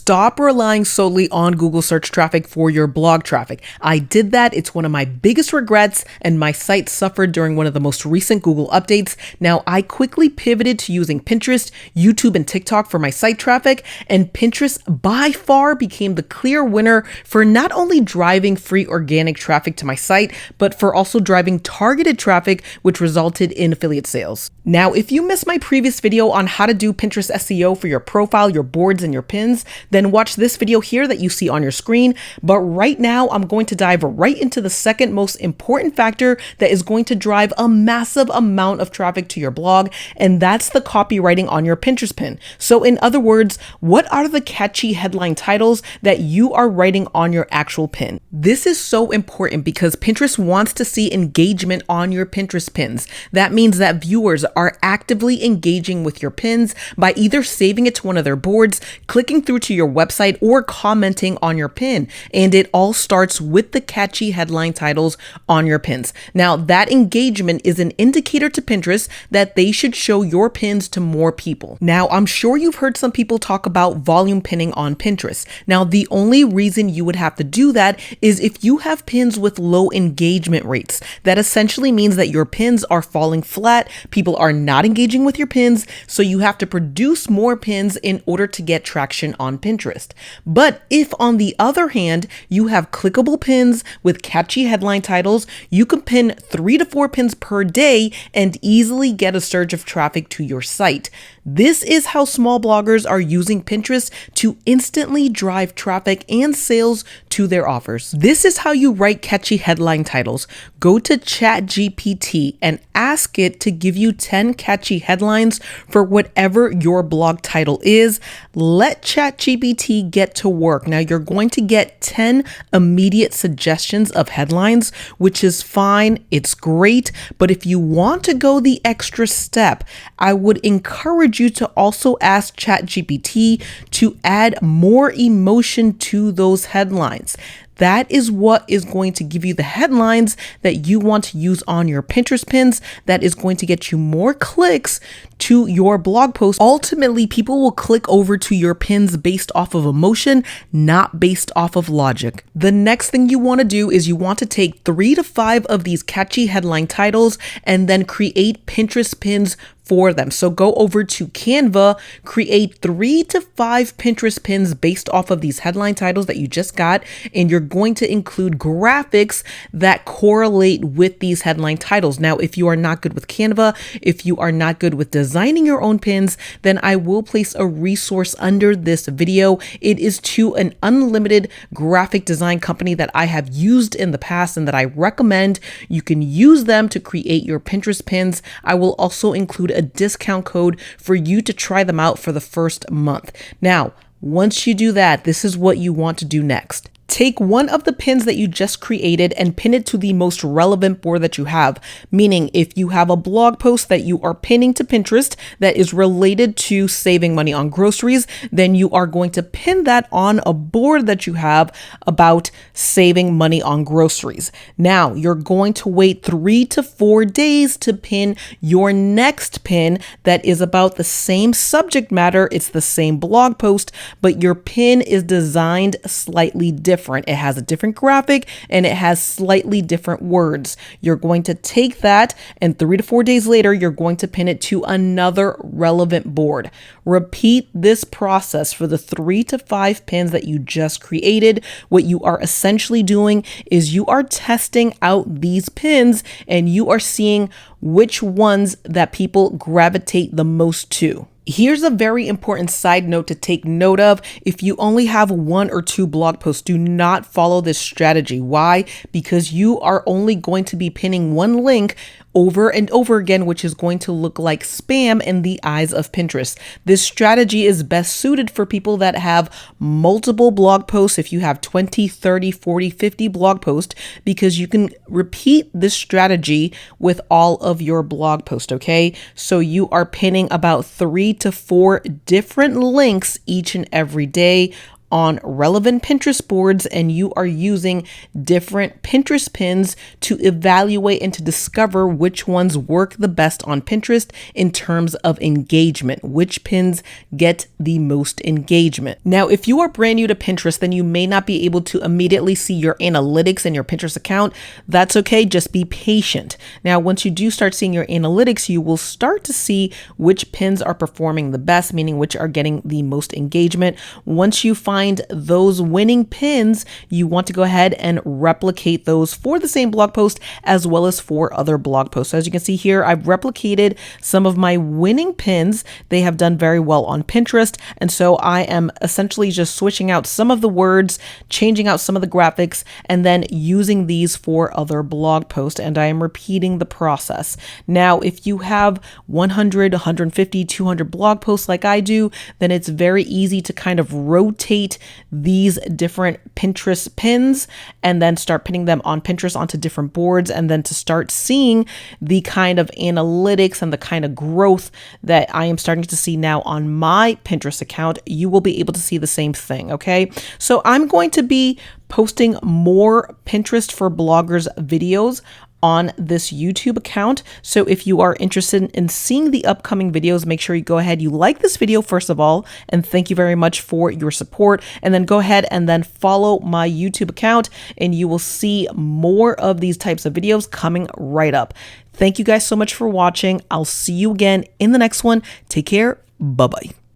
Stop relying solely on Google search traffic for your blog traffic. I did that. It's one of my biggest regrets, and my site suffered during one of the most recent Google updates. Now, I quickly pivoted to using Pinterest, YouTube, and TikTok for my site traffic, and Pinterest by far became the clear winner for not only driving free organic traffic to my site, but for also driving targeted traffic, which resulted in affiliate sales. Now, if you missed my previous video on how to do Pinterest SEO for your profile, your boards, and your pins, then watch this video here that you see on your screen. But right now, I'm going to dive right into the second most important factor that is going to drive a massive amount of traffic to your blog, and that's the copywriting on your Pinterest pin. So in other words, what are the catchy headline titles that you are writing on your actual pin? This is so important because Pinterest wants to see engagement on your Pinterest pins. That means that viewers are actively engaging with your pins by either saving it to one of their boards, clicking through to your website, or commenting on your pin. And it all starts with the catchy headline titles on your pins. Now, that engagement is an indicator to Pinterest that they should show your pins to more people. Now, I'm sure you've heard some people talk about volume pinning on Pinterest. Now, the only reason you would have to do that is if you have pins with low engagement rates. That essentially means that your pins are falling flat, people are not engaging with your pins, so you have to produce more pins in order to get traction on Pinterest. But if, on the other hand, you have clickable pins with catchy headline titles, you can pin 3 to 4 pins per day and easily get a surge of traffic to your site. This is how small bloggers are using Pinterest to instantly drive traffic and sales to their offers. This is how you write catchy headline titles. Go to ChatGPT and ask it to give you 10 catchy headlines for whatever your blog title is. Let ChatGPT get to work. Now, you're going to get 10 immediate suggestions of headlines, which is fine. It's great. But if you want to go the extra step, I would encourage you to also ask ChatGPT to add more emotion to those headlines. That is what is going to give you the headlines that you want to use on your Pinterest pins. That is going to get you more clicks to your blog post. Ultimately, people will click over to your pins based off of emotion, not based off of logic. The next thing you want to do is you want to take 3 to 5 of these catchy headline titles and then create Pinterest pins for them. So go over to Canva, create 3 to 5 Pinterest pins based off of these headline titles that you just got, and you're going to include graphics that correlate with these headline titles. Now, if you are not good with Canva, if you are not good with designing your own pins, then I will place a resource under this video. It is to an unlimited graphic design company that I have used in the past and that I recommend. You can use them to create your Pinterest pins. I will also include a discount code for you to try them out for the first month. Now, once you do that, this is what you want to do next. Take one of the pins that you just created and pin it to the most relevant board that you have. Meaning, if you have a blog post that you are pinning to Pinterest that is related to saving money on groceries, then you are going to pin that on a board that you have about saving money on groceries. Now, you're going to wait 3 to 4 days to pin your next pin that is about the same subject matter. It's the same blog post, but your pin is designed slightly different. It has a different graphic and it has slightly different words. You're going to take that and 3 to 4 days later, you're going to pin it to another relevant board. Repeat this process for the 3 to 5 pins that you just created. What you are essentially doing is you are testing out these pins and you are seeing which ones that people gravitate the most to. Here's a very important side note to take note of. If you only have 1 or 2 blog posts, do not follow this strategy. Why? Because you are only going to be pinning one link over and over again, which is going to look like spam in the eyes of Pinterest. This strategy is best suited for people that have multiple blog posts. If you have 20, 30, 40, 50 blog posts, because you can repeat this strategy with all of your blog posts, okay? So you are pinning about 3 to 4 different links each and every day on relevant Pinterest boards and you are using different Pinterest pins to evaluate and to discover which ones work the best on Pinterest in terms of engagement, which pins get the most engagement. Now, if you are brand new to Pinterest, then you may not be able to immediately see your analytics in your Pinterest account. That's okay, just be patient. Now, once you do start seeing your analytics, you will start to see which pins are performing the best, meaning which are getting the most engagement. Once you find those winning pins, you want to go ahead and replicate those for the same blog post as well as for other blog posts. So as you can see here, I've replicated some of my winning pins. They have done very well on Pinterest. And so I am essentially just switching out some of the words, changing out some of the graphics, and then using these for other blog posts. And I am repeating the process. Now, if you have 100, 150, 200 blog posts like I do, then it's very easy to kind of rotate these different Pinterest pins and then start pinning them on Pinterest onto different boards, and then to start seeing the kind of analytics and the kind of growth that I am starting to see now on my Pinterest account. You will be able to see the same thing. Okay. So I'm going to be posting more Pinterest for bloggers videos on this YouTube account. So if you are interested in seeing the upcoming videos, make sure you go ahead, you like this video first of all, and thank you very much for your support. And then go ahead and then follow my YouTube account and you will see more of these types of videos coming right up. Thank you guys so much for watching. I'll see you again in the next one. Take care. Bye-bye.